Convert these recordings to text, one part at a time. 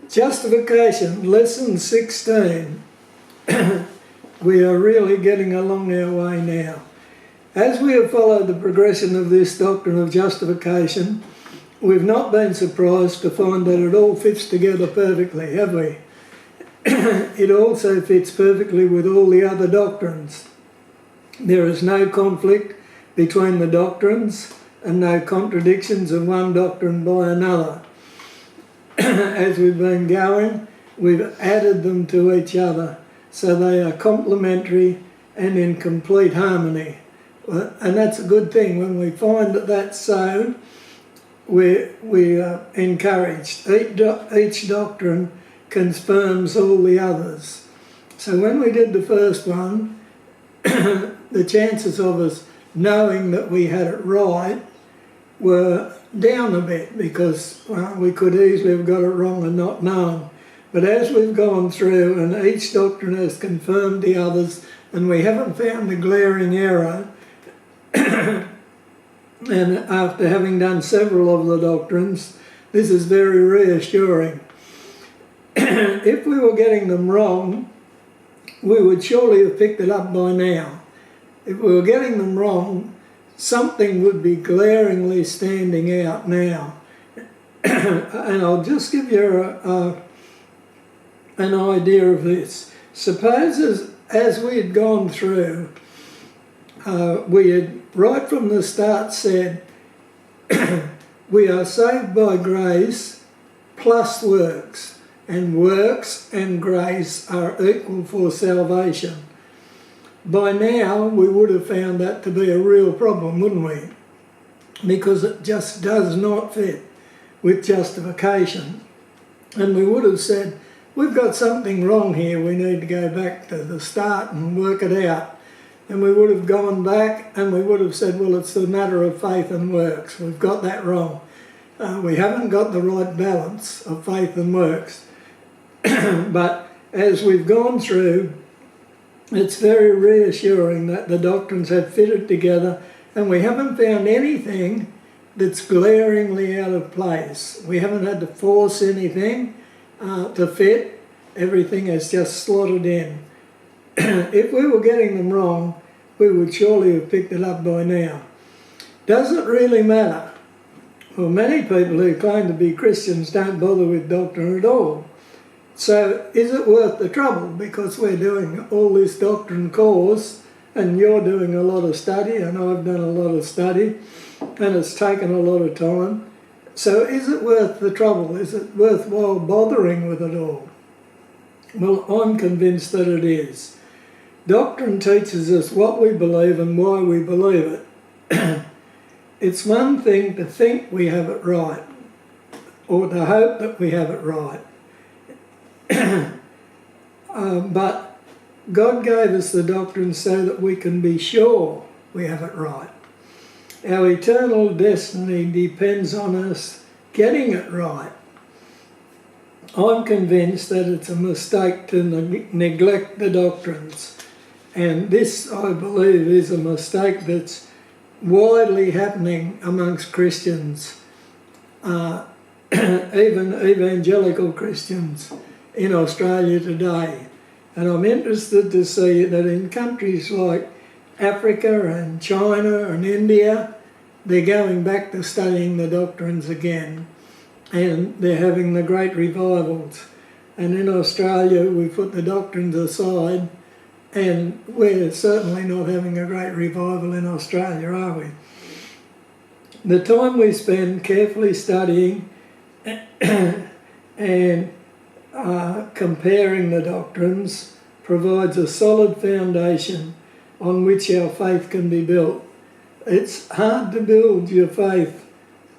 Justification, Lesson 16. We are really getting along our way now. As we have followed the progression of this doctrine of justification, we've not been surprised to find that it all fits together perfectly, have we? It also fits perfectly with all the other doctrines. There is no conflict between the doctrines and no contradictions of one doctrine by another. As we've been going, we've added them to each other, so they are complementary and in complete harmony. And that's a good thing. When we find that that's so, we are encouraged. Each doctrine confirms all the others. So when we did the first one, the chances of us knowing that we had it right were down a bit, because we could easily have got it wrong and not known. But as we've gone through and each doctrine has confirmed the others and we haven't found a glaring error, and after having done several of the doctrines, this is very reassuring. If we were getting them wrong, we would surely have picked it up by now. If we were getting them wrong, something would be glaringly standing out now. And I'll just give you an idea of this. Suppose as we had gone through, we had right from the start said, we are saved by grace plus works, and works and grace are equal for salvation. By now we would have found that to be a real problem, wouldn't we? Because it just does not fit with justification. And we would have said, we've got something wrong here, we need to go back to the start and work it out. And we would have gone back and we would have said, well, it's the matter of faith and works. We've got that wrong. We haven't got the right balance of faith and works. But as we've gone through, it's very reassuring that the doctrines have fitted together and we haven't found anything that's glaringly out of place. We haven't had to force anything to fit. Everything has just slotted in. If we were getting them wrong, we would surely have picked it up by now. Does it really matter? Well, many people who claim to be Christians don't bother with doctrine at all. So is it worth the trouble? Because we're doing all this doctrine course and you're doing a lot of study and I've done a lot of study and it's taken a lot of time. So is it worth the trouble? Is it worthwhile bothering with it all? Well, I'm convinced that it is. Doctrine teaches us what we believe and why we believe it. It's one thing to think we have it right, or to hope that we have it right. But God gave us the doctrine so that we can be sure we have it right. Our eternal destiny depends on us getting it right. I'm convinced that it's a mistake to neglect the doctrines. And this, I believe, is a mistake that's widely happening amongst Christians, even evangelical Christians in Australia today. And I'm interested to see that in countries like Africa and China and India, they're going back to studying the doctrines again, and they're having the great revivals. And in Australia, we put the doctrines aside, and we're certainly not having a great revival in Australia, are we? The time we spend carefully studying and comparing the doctrines provides a solid foundation on which our faith can be built. It's hard to build your faith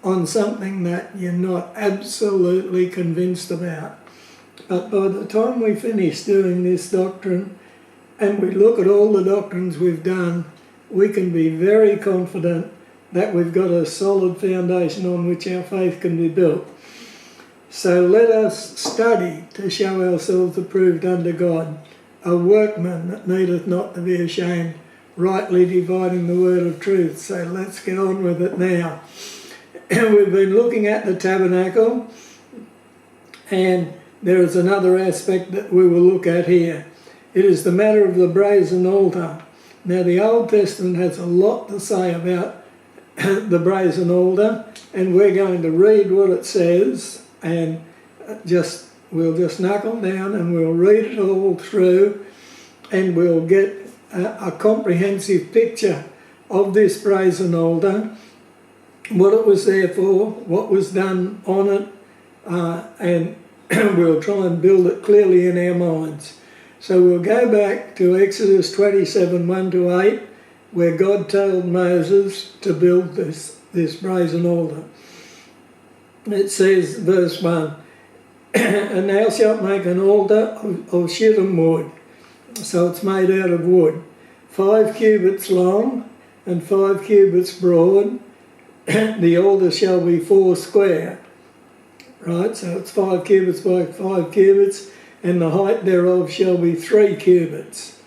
on something that you're not absolutely convinced about. But by the time we finish doing this doctrine and we look at all the doctrines we've done, we can be very confident that we've got a solid foundation on which our faith can be built. So let us study to show ourselves approved unto God, a workman that needeth not to be ashamed, rightly dividing the word of truth. So let's get on with it now. We've been looking at the tabernacle, and there is another aspect that we will look at here. It is the matter of the brazen altar. Now the Old Testament has a lot to say about the brazen altar, and we're going to read what it says, and we'll just knuckle down and we'll read it all through, and we'll get a comprehensive picture of this brazen altar, what it was there for, what was done on it, and we'll try and build it clearly in our minds. So we'll go back to Exodus 27, 1-8, where God told Moses to build this brazen altar. It says, verse 1, and thou shalt make an altar of shittim wood. So it's made out of wood, 5 cubits long and 5 cubits broad. The altar shall be 4 square. Right, so it's 5 cubits by 5 cubits, and the height thereof shall be 3 cubits.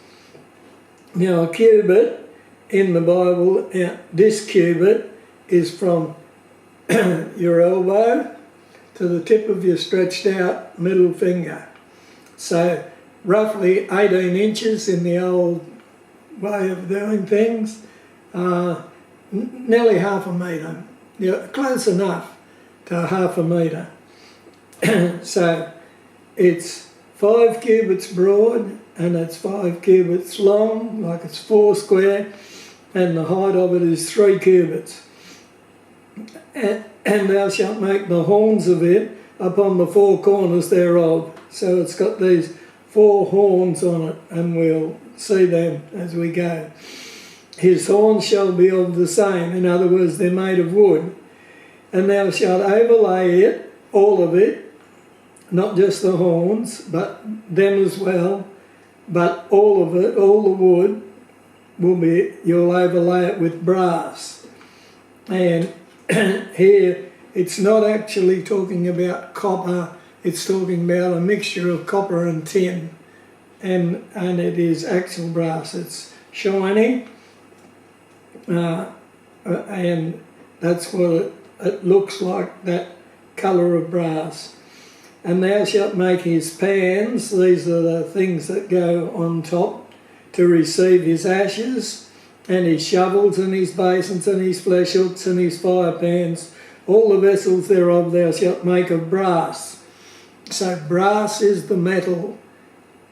Now a cubit in the Bible, this cubit is from your elbow to the tip of your stretched out middle finger. So roughly 18 inches in the old way of doing things, nearly half a metre, close enough to half a metre. So it's 5 cubits broad and it's 5 cubits long, like it's 4 square, and the height of it is 3 cubits. And thou shalt make the horns of it upon the 4 corners thereof. So it's got these 4 horns on it, and we'll see them as we go. His horns shall be of the same, in other words, they're made of wood. And thou shalt overlay it, all of it, not just the horns, but them as well, but all of it, all the wood, you'll overlay it with brass. And here, it's not actually talking about copper, it's talking about a mixture of copper and tin, and it is actual brass. It's shiny, and that's what it looks like, that colour of brass. And thou shalt make his pans, these are the things that go on top to receive his ashes, and his shovels and his basins and his flesh hooks and his fire pans, all the vessels thereof thou shalt make of brass. So brass is the metal,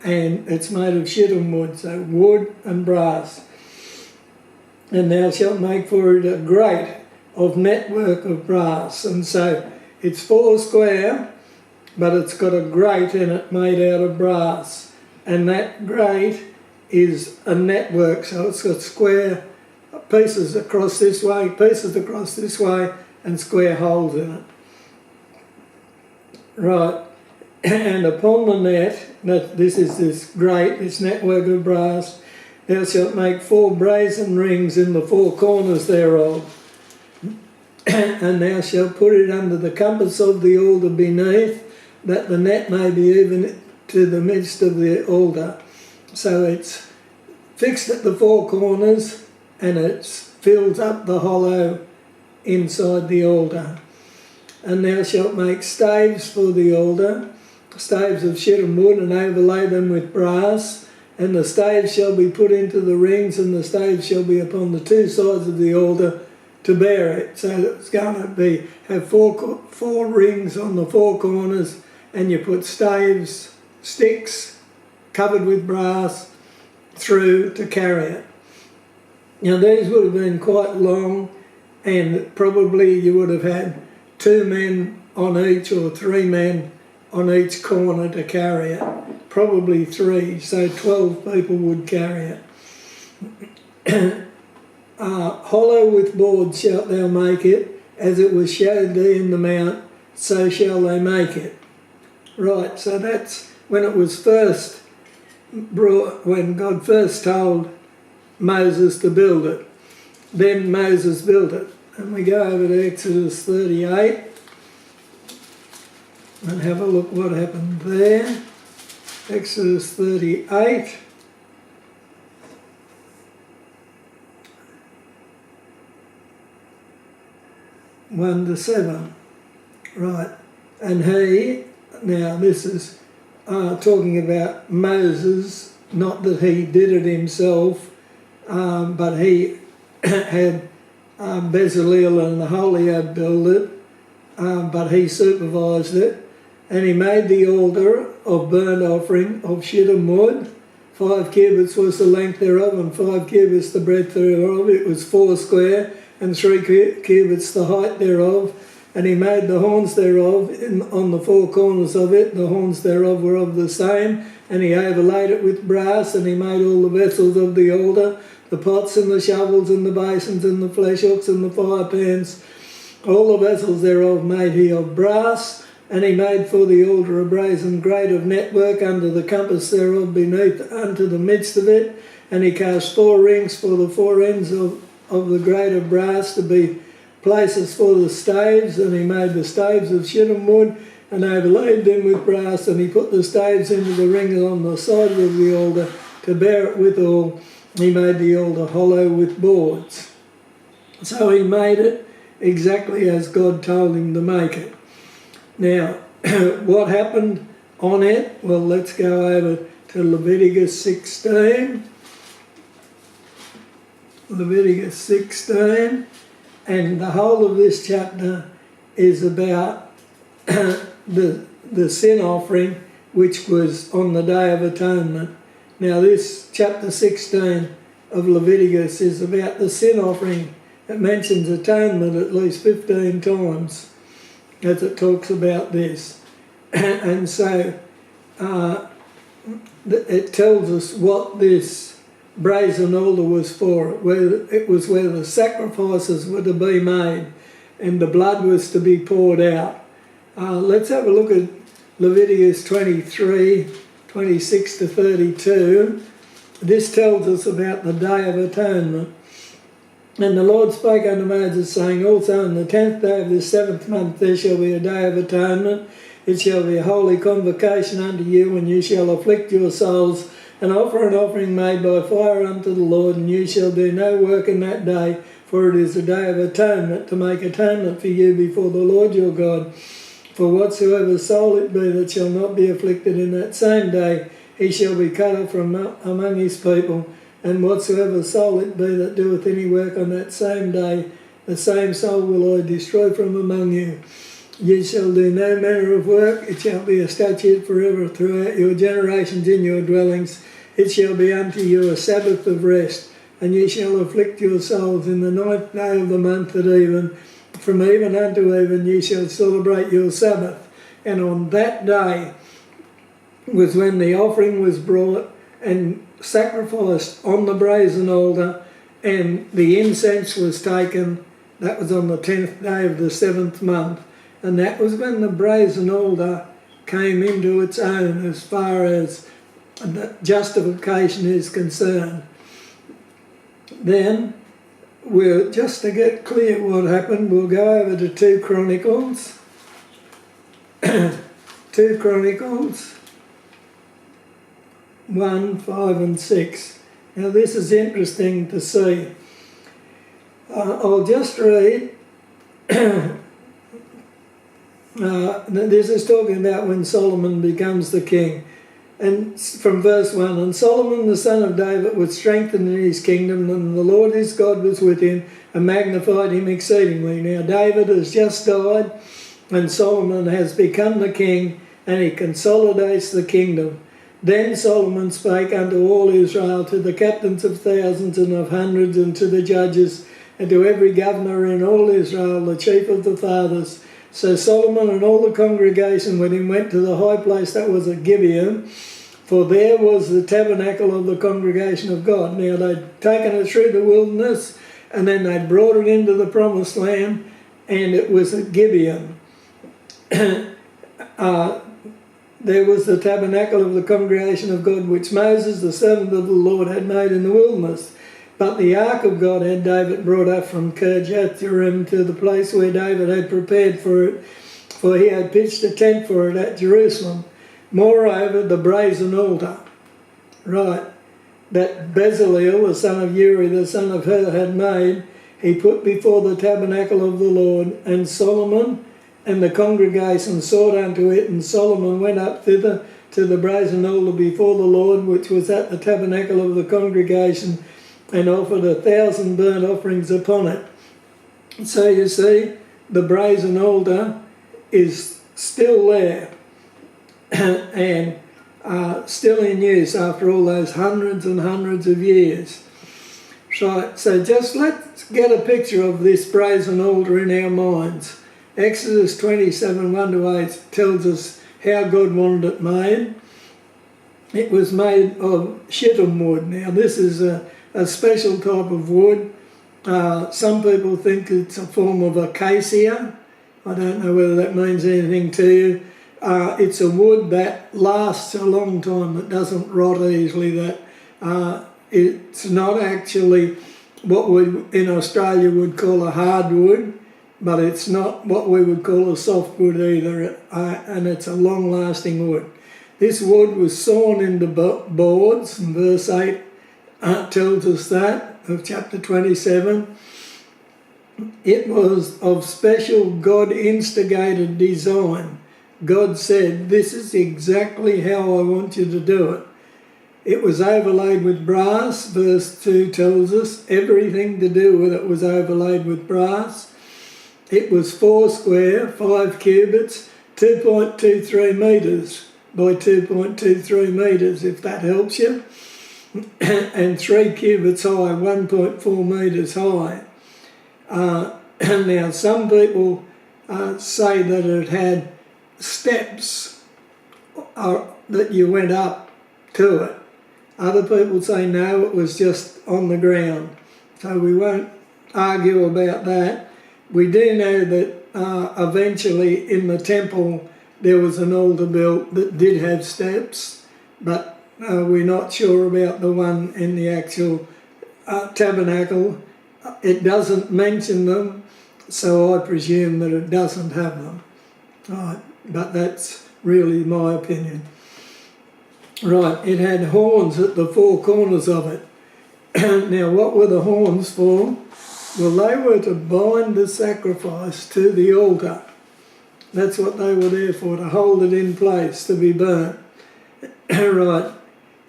and it's made of shittim wood, so wood and brass. And thou shalt make for it a grate of network of brass, and so it's 4 square, but it's got a grate in it made out of brass, and that grate is a network, so it's got square pieces across this way, and square holes in it. Right, and upon the net, this is this grate, this network of brass, thou shalt make 4 brazen rings in the 4 corners thereof, and thou shalt put it under the compass of the altar beneath, that the net may be even to the midst of the altar. So it's fixed at the 4 corners, and it fills up the hollow inside the altar. And thou shalt make staves for the altar, staves of shittim wood, and overlay them with brass, and the staves shall be put into the rings, and the staves shall be upon the 2 sides of the altar to bear it. So it's going to have four rings on the 4 corners, and you put staves, sticks covered with brass through to carry it. Now these would have been quite long, and probably you would have had 2 men on each or 3 men on each corner to carry it. Probably 3, so 12 people would carry it. Hollow with boards shalt thou make it, as it was showed thee in the mount, so shall they make it. Right, so that's when it was first brought, when God first told Moses to build it. Then Moses built it. And we go over to Exodus 38 and have a look what happened there. Exodus 38. (1-7). Right, and he, Now this is talking about Moses, not that he did it himself, but he had Bezalel and Aholiab build it, but he supervised it. And he made the altar of burnt offering of shittim wood. 5 cubits was the length thereof, and 5 cubits the breadth thereof. It was 4 square, and 3 cubits the height thereof. And he made the horns thereof on the 4 corners of it. The horns thereof were of the same. And he overlaid it with brass, and he made all the vessels of the altar, the pots and the shovels and the basins and the flesh hooks and the fire pans. All the vessels thereof made he of brass. And he made for the altar a brazen grate of network under the compass thereof beneath unto the midst of it. And he cast 4 rings for the 4 ends of the grate of brass to be places for the staves. And he made the staves of shittim wood and overlaid them with brass. And he put the staves into the rings on the side of the altar to bear it withal. He made the altar hollow with boards. So he made it exactly as God told him to make it. Now, what happened on it? Well, let's go over to Leviticus 16. Leviticus 16. And the whole of this chapter is about the sin offering, which was on the Day of Atonement. Now, this chapter 16 of Leviticus is about the sin offering. It mentions atonement at least 15 times. As it talks about this. And so it tells us what this brazen altar was for. It was where the sacrifices were to be made and the blood was to be poured out. Let's have a look at Leviticus 23, 26 to 32. This tells us about the Day of Atonement. And the Lord spake unto Moses, saying, Also on the 10th day of the 7th month there shall be a day of atonement. It shall be a holy convocation unto you, and you shall afflict your souls, and offer an offering made by fire unto the Lord, and you shall do no work in that day, for it is a day of atonement, to make atonement for you before the Lord your God. For whatsoever soul it be that shall not be afflicted in that same day, he shall be cut off from among his people. And whatsoever soul it be that doeth any work on that same day, the same soul will I destroy from among you. Ye shall do no manner of work, it shall be a statute forever throughout your generations in your dwellings. It shall be unto you a Sabbath of rest, and ye shall afflict your souls in the 9th day of the month at even. From even unto even ye shall celebrate your Sabbath. And on that day was when the offering was brought and sacrificed on the brazen altar, and the incense was taken. That was on the 10th day of the 7th month, and that was when the brazen altar came into its own as far as the justification is concerned. Then, just to get clear what happened, we'll go over to 2 Chronicles. 2 Chronicles 1, 5 and 6. Now this is interesting to see. I'll just read. This is talking about when Solomon becomes the king. And from verse 1, And Solomon the son of David was strengthened in his kingdom, and the Lord his God was with him, and magnified him exceedingly. Now David has just died, and Solomon has become the king, and he consolidates the kingdom. Then Solomon spake unto all Israel, to the captains of thousands and of hundreds, and to the judges, and to every governor in all Israel, the chief of the fathers. So Solomon and all the congregation with him went to the high place that was at Gibeon, for there was the tabernacle of the congregation of God. Now they'd taken it through the wilderness, and then they'd brought it into the promised land, and it was at Gibeon. There was the tabernacle of the congregation of God, which Moses, the servant of the Lord, had made in the wilderness. But the ark of God had David brought up from Kirjath-jearim to the place where David had prepared for it, for he had pitched a tent for it at Jerusalem. Moreover, the brazen altar, that Bezalel, the son of Uri, the son of Hur, had made, he put before the tabernacle of the Lord, and Solomon And the congregation sought unto it, and Solomon went up thither to the brazen altar before the Lord, which was at the tabernacle of the congregation, and offered 1,000 burnt offerings upon it. So you see, the brazen altar is still there and still in use after all those hundreds and hundreds of years. So just let's get a picture of this brazen altar in our minds. Exodus 27, 1-8 tells us how God wanted it made. It was made of shittim wood. Now this is a special type of wood. Some people think it's a form of acacia. I don't know whether that means anything to you. It's a wood that lasts a long time, that doesn't rot easily, that it's not actually what we in Australia would call a hardwood, but it's not what we would call a softwood either, and it's a long-lasting wood. This wood was sawn into boards, and verse 8 tells us that, of chapter 27. It was of special God-instigated design. God said, this is exactly how I want you to do it. It was overlaid with brass. Verse 2 tells us everything to do with it was overlaid with brass. It was 4 square, 5 cubits, 2.23 metres by 2.23 metres, if that helps you, and 3 cubits high, 1.4 metres high. Now, some people say that it had steps that you went up to it. Other people say no, it was just on the ground. So we won't argue about that. We do know that eventually in the temple there was an altar built that did have steps, but we're not sure about the one in the actual tabernacle. It doesn't mention them, so I presume that it doesn't have them. Right, but that's really my opinion. Right, it had horns at the 4 corners of it. Now, what were the horns for? Well, they were to bind the sacrifice to the altar. That's what they were there for, to hold it in place, to be burnt. Right,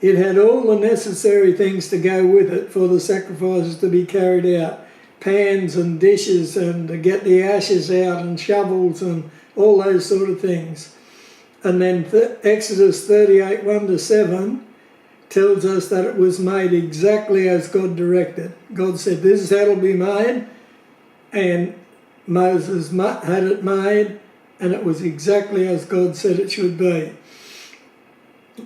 it had all the necessary things to go with it for the sacrifices to be carried out. Pans and dishes, and to get the ashes out, and shovels and all those sort of things. And then Exodus 38, 1-7 tells us that it was made exactly as God directed. God said, this is how it'll be made, and Moses had it made, and it was exactly as God said it should be.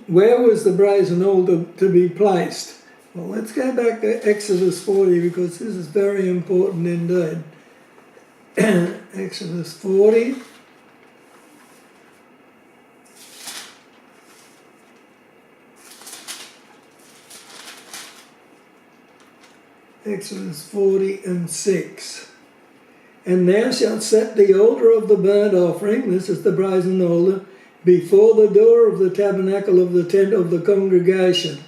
Where was the brazen altar to be placed? Well, let's go back to Exodus 40, because this is very important indeed. Exodus 40. Exodus 40 and 6. And thou shalt set the altar of the burnt offering, this is the brazen altar, before the door of the tabernacle of the tent of the congregation.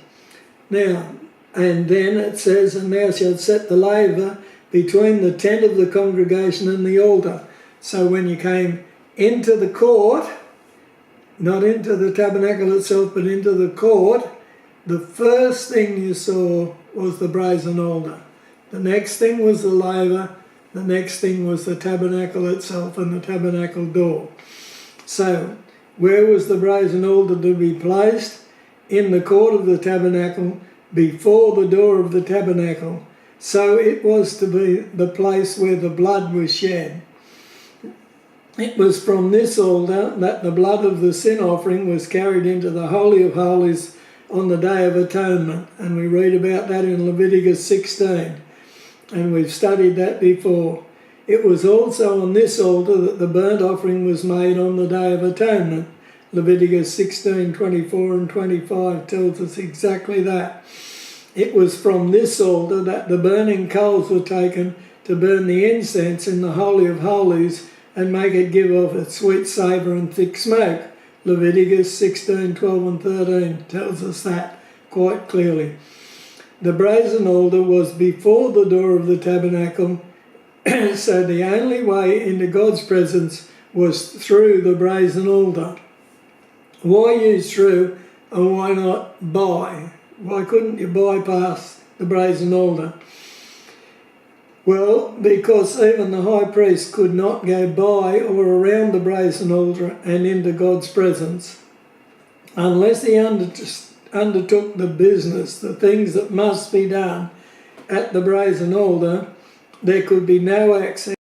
Now, and then it says, and thou shalt set the laver between the tent of the congregation and the altar. So when you came into the court, not into the tabernacle itself, but into the court, the first thing you saw was the brazen altar. The next thing was the laver. The next thing was the tabernacle itself and the tabernacle door. So, where was the brazen altar to be placed? In the court of the tabernacle, before the door of the tabernacle. So it was to be the place where the blood was shed. It was from this altar that the blood of the sin offering was carried into the Holy of Holies on the Day of Atonement. And we read about that in Leviticus 16. And we've studied that before. It was also on this altar that the burnt offering was made on the Day of Atonement. Leviticus 16, 24 and 25 tells us exactly that. It was from this altar that the burning coals were taken to burn the incense in the Holy of Holies and make it give off a sweet savour and thick smoke. Leviticus 16, 12 and 13 tells us that quite clearly. The brazen altar was before the door of the tabernacle, so the only way into God's presence was through the brazen altar. Why use through and why not by? Why couldn't you bypass the brazen altar? Well, because even the high priest could not go by or around the brazen altar and into God's presence unless he undertook the business, the things that must be done at the brazen altar. There could be no access